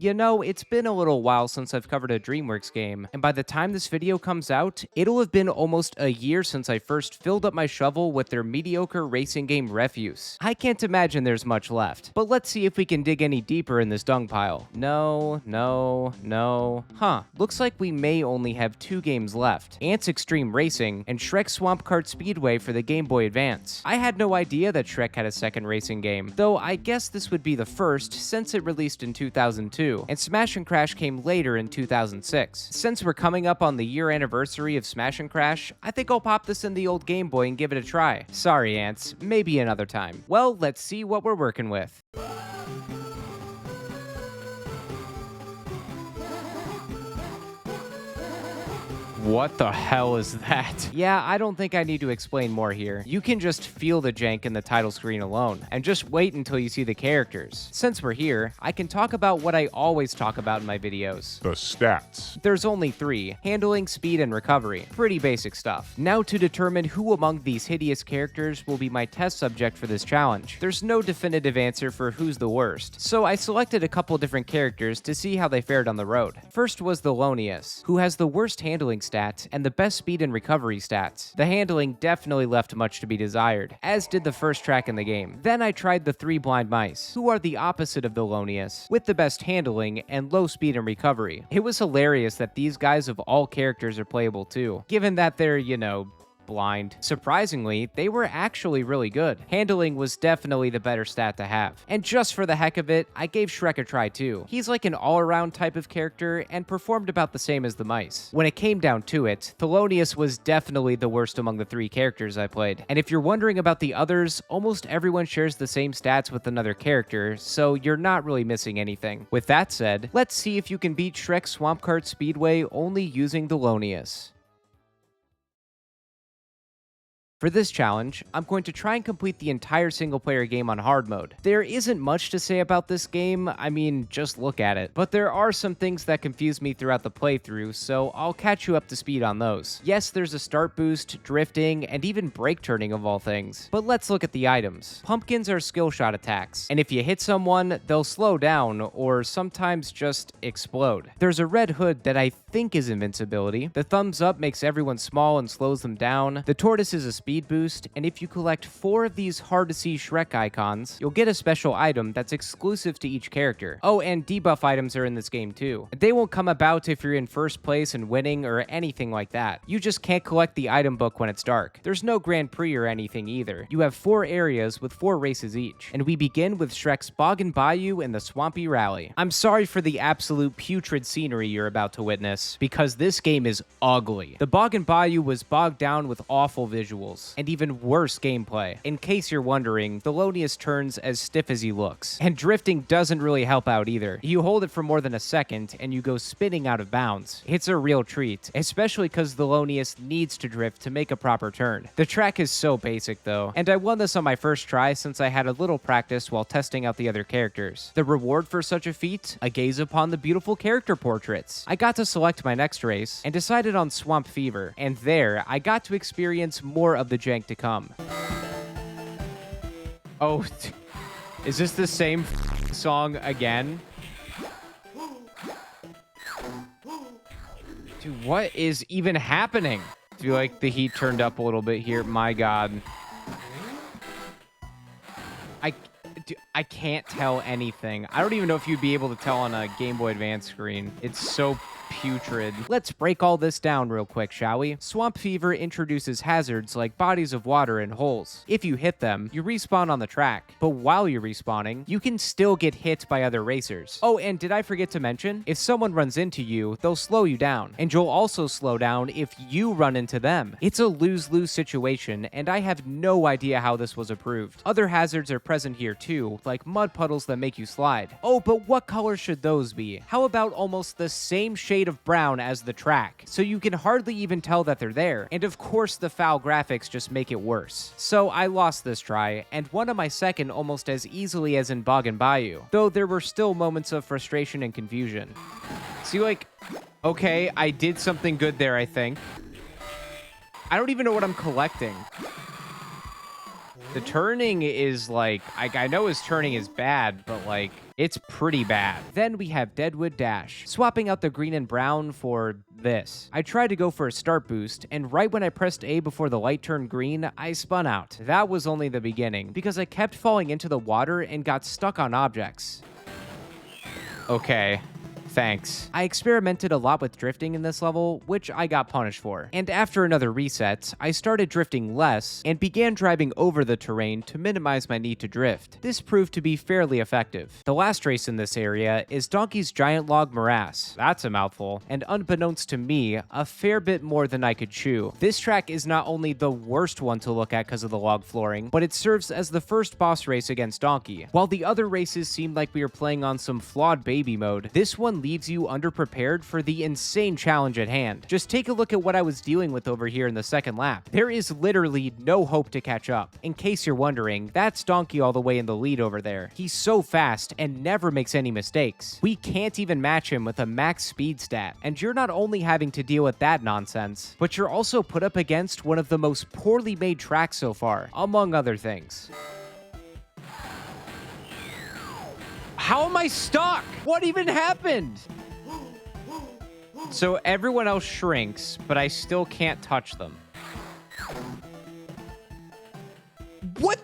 You know, it's been a little while since I've covered a DreamWorks game, and by the time this video comes out, it'll have been almost a year since I first filled up my shovel with their mediocre racing game refuse. I can't imagine there's much left, but let's see if we can dig any deeper in this dung pile. No, no, no. Huh, looks like we may only have two games left. Ant's Extreme Racing and Shrek Swamp Kart Speedway for the Game Boy Advance. I had no idea that Shrek had a second racing game, though I guess this would be the first since it released in 2002. And Smash and Crash came later in 2006. Since we're coming up on the year anniversary of Smash and Crash, I think I'll pop this in the old Game Boy and give it a try. Sorry, Ants, maybe another time. Well, let's see what we're working with. What the hell is that? Yeah, I don't think I need to explain more here. You can just feel the jank in the title screen alone, and just wait until you see the characters. Since we're here, I can talk about what I always talk about in my videos. The stats. There's only three: handling, speed, and recovery. Pretty basic stuff. Now to determine who among these hideous characters will be my test subject for this challenge. There's no definitive answer for who's the worst, so I selected a couple different characters to see how they fared on the road. First was Thelonius, who has the worst handling stat and the best speed and recovery stats. The handling definitely left much to be desired, as did the first track in the game. Then I tried the three blind mice, who are the opposite of Thelonius, with the best handling and low speed and recovery. It was hilarious that these guys of all characters are playable too, given that they're, blind. Surprisingly, they were actually really good. Handling was definitely the better stat to have. And just for the heck of it, I gave Shrek a try too. He's like an all-around type of character and performed about the same as the mice. When it came down to it, Thelonius was definitely the worst among the three characters I played. And if you're wondering about the others, almost everyone shares the same stats with another character, so you're not really missing anything. With that said, let's see if you can beat Shrek Swamp Kart Speedway only using Thelonius. For this challenge, I'm going to try and complete the entire single-player game on hard mode. There isn't much to say about this game, I mean, just look at it. But there are some things that confuse me throughout the playthrough, so I'll catch you up to speed on those. Yes, there's a start boost, drifting, and even brake turning of all things. But let's look at the items. Pumpkins are skill shot attacks, and if you hit someone, they'll slow down, or sometimes just explode. There's a red hood that I think is invincibility. The thumbs up makes everyone small and slows them down. The tortoise is a speed boost, and if you collect 4 of these hard-to-see Shrek icons, you'll get a special item that's exclusive to each character. Oh, and debuff items are in this game too. They won't come about if you're in first place and winning or anything like that. You just can't collect the item book when it's dark. There's no Grand Prix or anything either. You have 4 areas with 4 races each, and we begin with Shrek's Bog and Bayou and the Swampy Rally. I'm sorry for the absolute putrid scenery you're about to witness, because this game is ugly. The Bog and Bayou was bogged down with awful visuals and even worse gameplay. In case you're wondering, Thelonius turns as stiff as he looks, and drifting doesn't really help out either. You hold it for more than a second and you go spinning out of bounds. It's a real treat, especially because Thelonius needs to drift to make a proper turn. The track is so basic though, and I won this on my first try since I had a little practice while testing out the other characters. The reward for such a feat? A gaze upon the beautiful character portraits. I got to select my next race and decided on Swamp Fever, and there I got to experience more of the jank to come. Oh, is this the same song again? Dude, what is even happening? I feel like the heat turned up a little bit here. My God. I can't tell anything. I don't even know if you'd be able to tell on a Game Boy Advance screen. It's so putrid. Let's break all this down real quick, shall we? Swamp Fever introduces hazards like bodies of water and holes. If you hit them, you respawn on the track. But while you're respawning, you can still get hit by other racers. Oh, and did I forget to mention? If someone runs into you, they'll slow you down. And you'll also slow down if you run into them. It's a lose-lose situation, and I have no idea how this was approved. Other hazards are present here too, like mud puddles that make you slide. Oh, but what color should those be? How about almost the same shade of brown as the track, so you can hardly even tell that they're there? And of course, the foul graphics just make it worse. So I lost this try, and won on my second almost as easily as in Bog and Bayou, though there were still moments of frustration and confusion. See, like, okay, I did something good there, I think. I don't even know what I'm collecting. The turning is like, I know his turning is bad, but like, it's pretty bad. Then we have Deadwood Dash, swapping out the green and brown for this. I tried to go for a start boost, and right when I pressed A before the light turned green, I spun out. That was only the beginning, because I kept falling into the water and got stuck on objects. Okay. Thanks. I experimented a lot with drifting in this level, which I got punished for. And after another reset, I started drifting less and began driving over the terrain to minimize my need to drift. This proved to be fairly effective. The last race in this area is Donkey's Giant Log Morass. That's a mouthful. And unbeknownst to me, a fair bit more than I could chew. This track is not only the worst one to look at because of the log flooring, but it serves as the first boss race against Donkey. While the other races seemed like we were playing on some flawed baby mode, this one leaves you underprepared for the insane challenge at hand. Just take a look at what I was dealing with over here in the second lap. There is literally no hope to catch up. In case you're wondering, that's Donkey all the way in the lead over there. He's so fast and never makes any mistakes. We can't even match him with a max speed stat. And you're not only having to deal with that nonsense, but you're also put up against one of the most poorly made tracks so far, among other things. How am I stuck? What even happened? So everyone else shrinks, but I still can't touch them. What?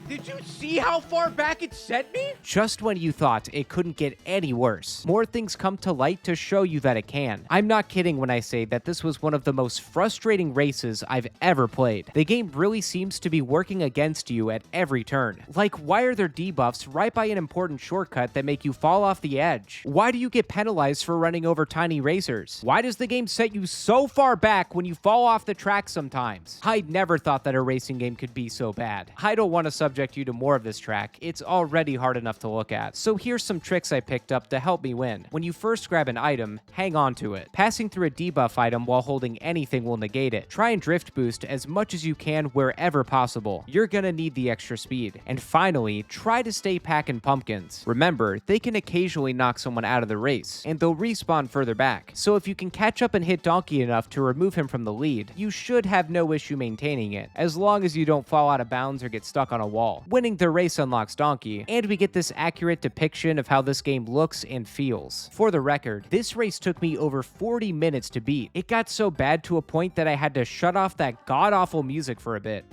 Did you see how far back it sent me? Just when you thought it couldn't get any worse, more things come to light to show you that it can. I'm not kidding when I say that this was one of the most frustrating races I've ever played. The game really seems to be working against you at every turn. Like, why are there debuffs right by an important shortcut that make you fall off the edge? Why do you get penalized for running over tiny racers? Why does the game set you so far back when you fall off the track sometimes? I never thought that a racing game could be so bad. I don't want to subject you to more of this track. It's already hard enough to look at. So here's some tricks I picked up to help me win. When you first grab an item, hang on to it. Passing through a debuff item while holding anything will negate it. Try and drift boost as much as you can wherever possible. You're gonna need the extra speed. And finally, try to stay packing pumpkins. Remember, they can occasionally knock someone out of the race, and they'll respawn further back. So if you can catch up and hit Donkey enough to remove him from the lead, you should have no issue maintaining it, as long as you don't fall out of bounds or get stuck on a wall. Winning the race unlocks Donkey, and we get this accurate depiction of how this game looks and feels. For the record, this race took me over 40 minutes to beat. It got so bad to a point that I had to shut off that god-awful music for a bit.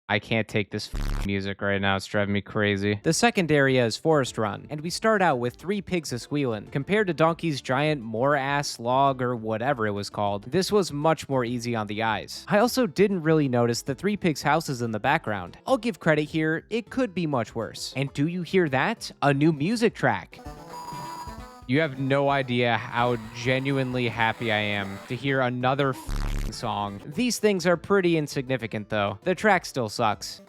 I can't take this music right now. It's driving me crazy. The second area is Forest Run, and we start out with 3 pigs a-squealin'. Compared to Donkey's giant more-ass log or whatever it was called, this was much more easy on the eyes. I also didn't really notice the 3 pigs' houses in the background. I'll give credit here, it could be much worse. And do you hear that? A new music track. You have no idea how genuinely happy I am to hear another song. These things are pretty insignificant though. The track still sucks.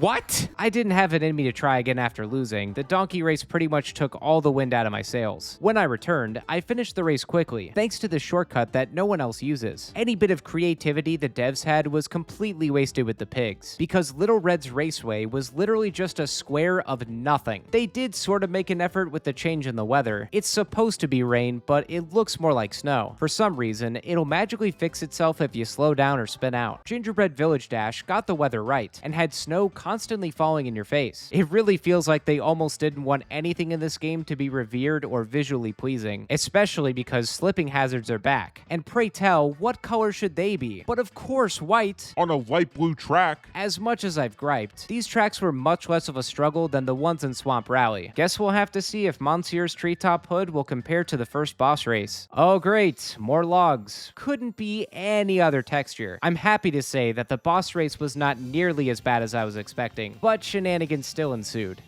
What? I didn't have it in me to try again after losing. The Donkey race pretty much took all the wind out of my sails. When I returned, I finished the race quickly, thanks to the shortcut that no one else uses. Any bit of creativity the devs had was completely wasted with the pigs, because Little Red's Raceway was literally just a square of nothing. They did sort of make an effort with the change in the weather. It's supposed to be rain, but it looks more like snow. For some reason, it'll magically fix itself if you slow down or spin out. Gingerbread Village Dash got the weather right, and had snow constantly falling in your face. It really feels like they almost didn't want anything in this game to be revered or visually pleasing, especially because slipping hazards are back. And pray tell, what color should they be? But of course white. On a light-blue track. As much as I've griped, these tracks were much less of a struggle than the ones in Swamp Rally. Guess we'll have to see if Monsieur's Treetop Hood will compare to the first boss race. Oh great, more logs. Couldn't be any other texture. I'm happy to say that the boss race was not nearly as bad as I was expecting, but shenanigans still ensued.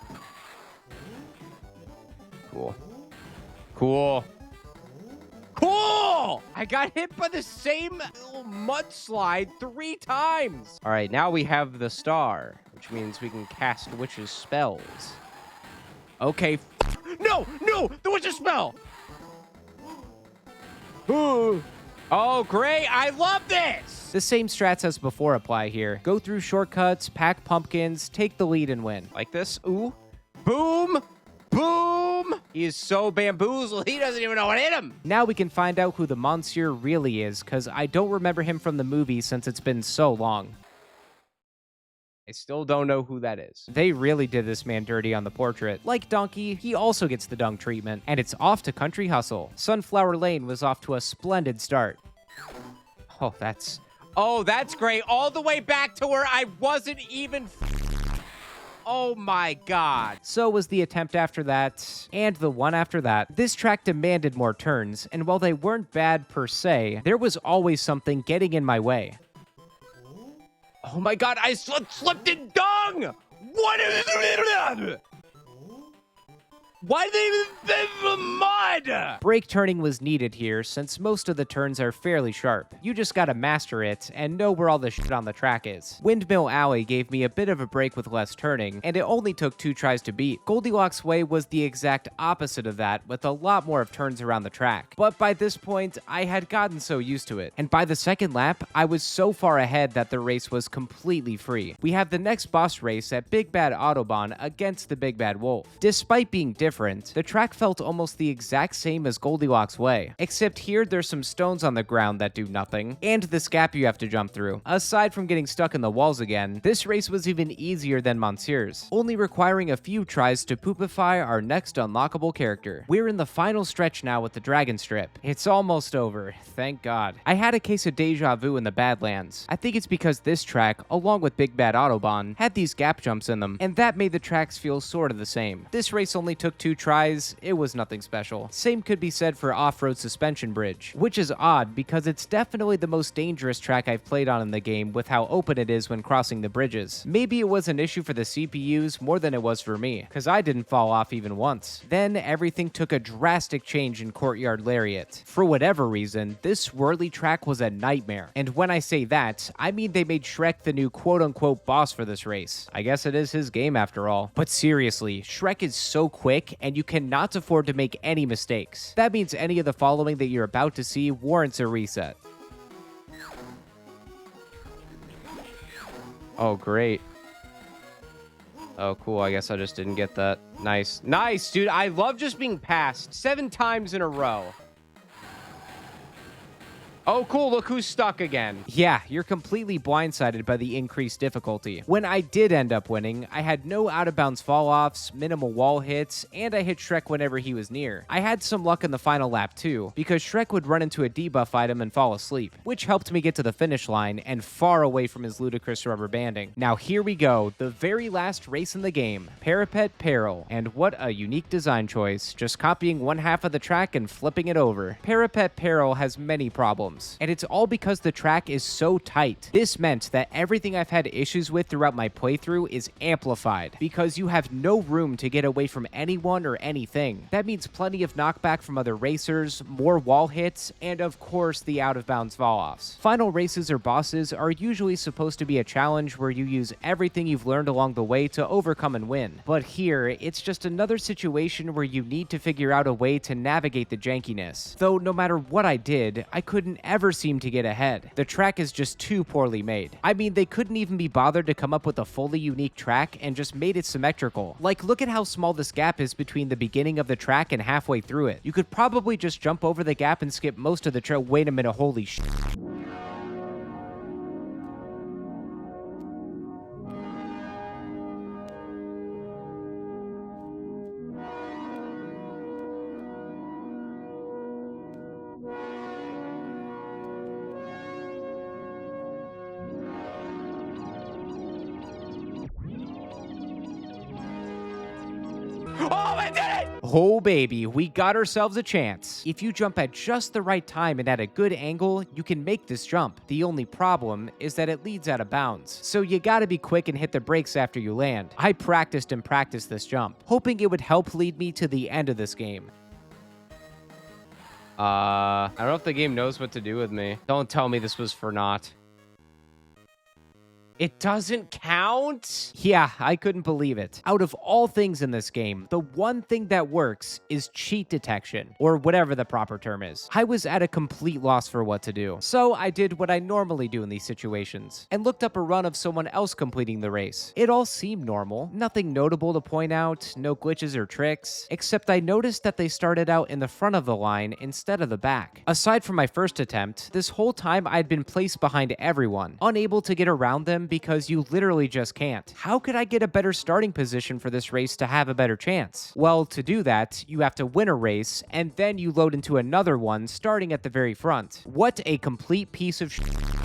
Cool. Cool. Cool! I got hit by the same little mudslide 3 times. All right, now we have the star, which means we can cast witch's spells. Okay. No, the witch's spell. Oh, great. I love this. The same strats as before apply here. Go through shortcuts, pack pumpkins, take the lead and win. Like this. Ooh. Boom. Boom. He is so bamboozled, he doesn't even know what hit him. Now we can find out who the Monsieur really is, because I don't remember him from the movie since it's been so long. I still don't know who that is. They really did this man dirty on the portrait. Like Donkey, he also gets the dung treatment, and it's off to Country Hustle. Sunflower Lane was off to a splendid start. Oh, that's great. All the way back to where I wasn't even... Oh my god. So was the attempt after that, and the one after that. This track demanded more turns, and while they weren't bad per se, there was always something getting in my way. Oh my god, I slipped in dung! What is it? Why did they even mud? Brake turning was needed here, since most of the turns are fairly sharp. You just gotta master it, and know where all the shit on the track is. Windmill Alley gave me a bit of a break with less turning, and it only took 2 tries to beat. Goldilocks Way was the exact opposite of that, with a lot more of turns around the track. But by this point, I had gotten so used to it, and by the second lap, I was so far ahead that the race was completely free. We have the next boss race at Big Bad Autobahn against the Big Bad Wolf. Despite being different, the track felt almost the exact same as Goldilocks Way, except here there's some stones on the ground that do nothing, and this gap you have to jump through. Aside from getting stuck in the walls again, this race was even easier than Monsieur's, only requiring a few tries to poopify our next unlockable character. We're in the final stretch now with the Dragon Strip. It's almost over, thank God. I had a case of deja vu in the Badlands. I think it's because this track, along with Big Bad Autobahn, had these gap jumps in them, and that made the tracks feel sort of the same. This race only took 2 tries, it was nothing special. Same could be said for Off-Road Suspension Bridge, which is odd because it's definitely the most dangerous track I've played on in the game with how open it is when crossing the bridges. Maybe it was an issue for the CPUs more than it was for me, because I didn't fall off even once. Then everything took a drastic change in Courtyard Lariat. For whatever reason, this swirly track was a nightmare, and when I say that, I mean they made Shrek the new quote-unquote boss for this race. I guess it is his game after all. But seriously, Shrek is so quick, and you cannot afford to make any mistakes. That means any of the following that you're about to see warrants a reset. Oh, great. Oh, cool. I guess I just didn't get that. Nice. Nice, dude. I love just being passed 7 times in a row. Oh, cool. Look who's stuck again. Yeah, you're completely blindsided by the increased difficulty. When I did end up winning, I had no out-of-bounds fall-offs, minimal wall hits, and I hit Shrek whenever he was near. I had some luck in the final lap too, because Shrek would run into a debuff item and fall asleep, which helped me get to the finish line and far away from his ludicrous rubber banding. Now here we go, the very last race in the game, Parapet Peril. And what a unique design choice, just copying one half of the track and flipping it over. Parapet Peril has many problems, and it's all because the track is so tight. This meant that everything I've had issues with throughout my playthrough is amplified, because you have no room to get away from anyone or anything. That means plenty of knockback from other racers, more wall hits, and of course the out-of-bounds fall-offs. Final races or bosses are usually supposed to be a challenge where you use everything you've learned along the way to overcome and win. But here, it's just another situation where you need to figure out a way to navigate the jankiness. Though no matter what I did, I couldn't ever seem to get ahead. The track is just too poorly made. I mean, they couldn't even be bothered to come up with a fully unique track and just made it symmetrical. Like, look at how small this gap is between the beginning of the track and halfway through it. You could probably just jump over the gap and skip most of the trail. Wait a minute, holy sh**. Oh, I did it! Oh baby, we got ourselves a chance. If you jump at just the right time and at a good angle, you can make this jump. The only problem is that it leads out of bounds, so you gotta be quick and hit the brakes after you land. I practiced and practiced this jump, hoping it would help lead me to the end of this game. I don't know if the game knows what to do with me. Don't tell me this was for naught. It doesn't count? Yeah, I couldn't believe it. Out of all things in this game, the one thing that works is cheat detection, or whatever the proper term is. I was at a complete loss for what to do, so I did what I normally do in these situations, and looked up a run of someone else completing the race. It all seemed normal, nothing notable to point out, no glitches or tricks, except I noticed that they started out in the front of the line instead of the back. Aside from my first attempt, this whole time I'd been placed behind everyone, unable to get around them because you literally just can't. How could I get a better starting position for this race to have a better chance? Well, to do that, you have to win a race, and then you load into another one starting at the very front. What a complete piece of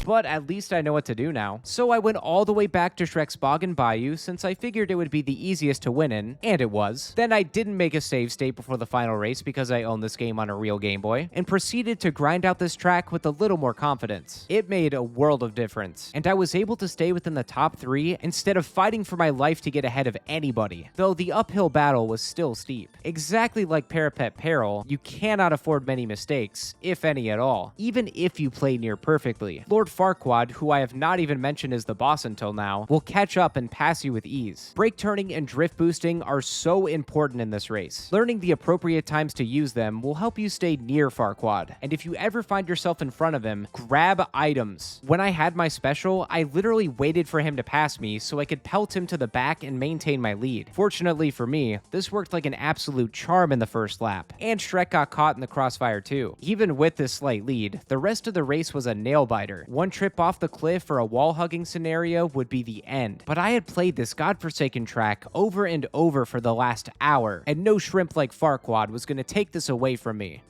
but at least I know what to do now. So I went all the way back to Shrek's Bog and Bayou since I figured it would be the easiest to win in, and it was. Then I didn't make a save state before the final race because I own this game on a real Game Boy, and proceeded to grind out this track with a little more confidence. It made a world of difference, and I was able to stay within the top 3 instead of fighting for my life to get ahead of anybody, though the uphill battle was still steep. Exactly like Parapet Peril, you cannot afford many mistakes, if any at all, even if you play near perfectly. Lord Farquaad, who I have not even mentioned as the boss until now, will catch up and pass you with ease. Brake turning and drift boosting are so important in this race. Learning the appropriate times to use them will help you stay near Farquaad, and if you ever find yourself in front of him, grab items. When I had my special, I literally waited for him to pass me so I could pelt him to the back and maintain my lead. Fortunately for me, this worked like an absolute charm in the first lap, and Shrek got caught in the crossfire too. Even with this slight lead, the rest of the race was a nail-biter. One trip off the cliff or a wall-hugging scenario would be the end. But I had played this godforsaken track over and over for the last hour, and no shrimp like Farquaad was going to take this away from me.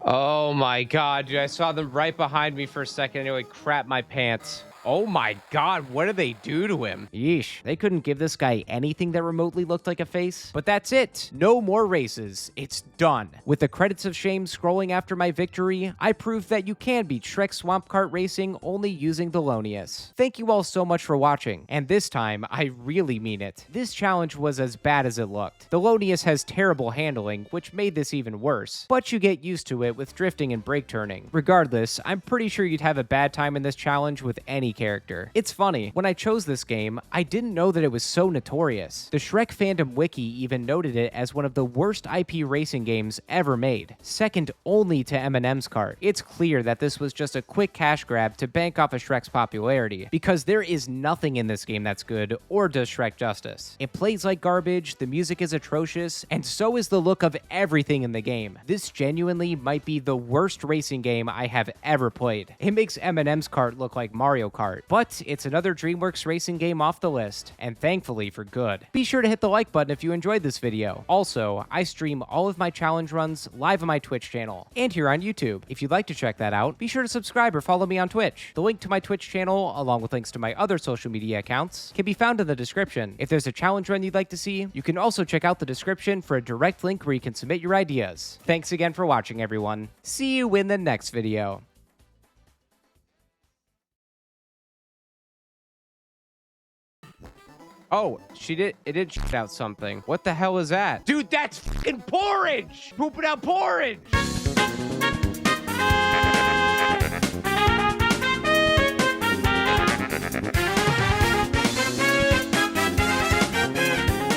Oh my god, dude, I saw them right behind me for a second and it would crap my pants. Oh my god, what did they do to him? Yeesh, they couldn't give this guy anything that remotely looked like a face. But that's it. No more races. It's done. With the credits of shame scrolling after my victory, I proved that you can beat Shrek Swamp Kart Racing only using Thelonius. Thank you all so much for watching, and this time, I really mean it. This challenge was as bad as it looked. Thelonius has terrible handling, which made this even worse, but you get used to it with drifting and brake turning. Regardless, I'm pretty sure you'd have a bad time in this challenge with any character. It's funny, when I chose this game, I didn't know that it was so notorious. The Shrek fandom wiki even noted it as one of the worst IP racing games ever made, second only to Eminem's Kart. It's clear that this was just a quick cash grab to bank off of Shrek's popularity, because there is nothing in this game that's good or does Shrek justice. It plays like garbage, the music is atrocious, and so is the look of everything in the game. This genuinely might be the worst racing game I have ever played. It makes Eminem's Kart look like Mario Kart, but it's another DreamWorks racing game off the list, and thankfully for good. Be sure to hit the like button if you enjoyed this video. Also, I stream all of my challenge runs live on my Twitch channel, and here on YouTube. If you'd like to check that out, be sure to subscribe or follow me on Twitch. The link to my Twitch channel, along with links to my other social media accounts, can be found in the description. If there's a challenge run you'd like to see, you can also check out the description for a direct link where you can submit your ideas. Thanks again for watching, everyone. See you in the next video. Oh, it did shit out something. What the hell is that? Dude, that's fucking porridge! Pooping out porridge!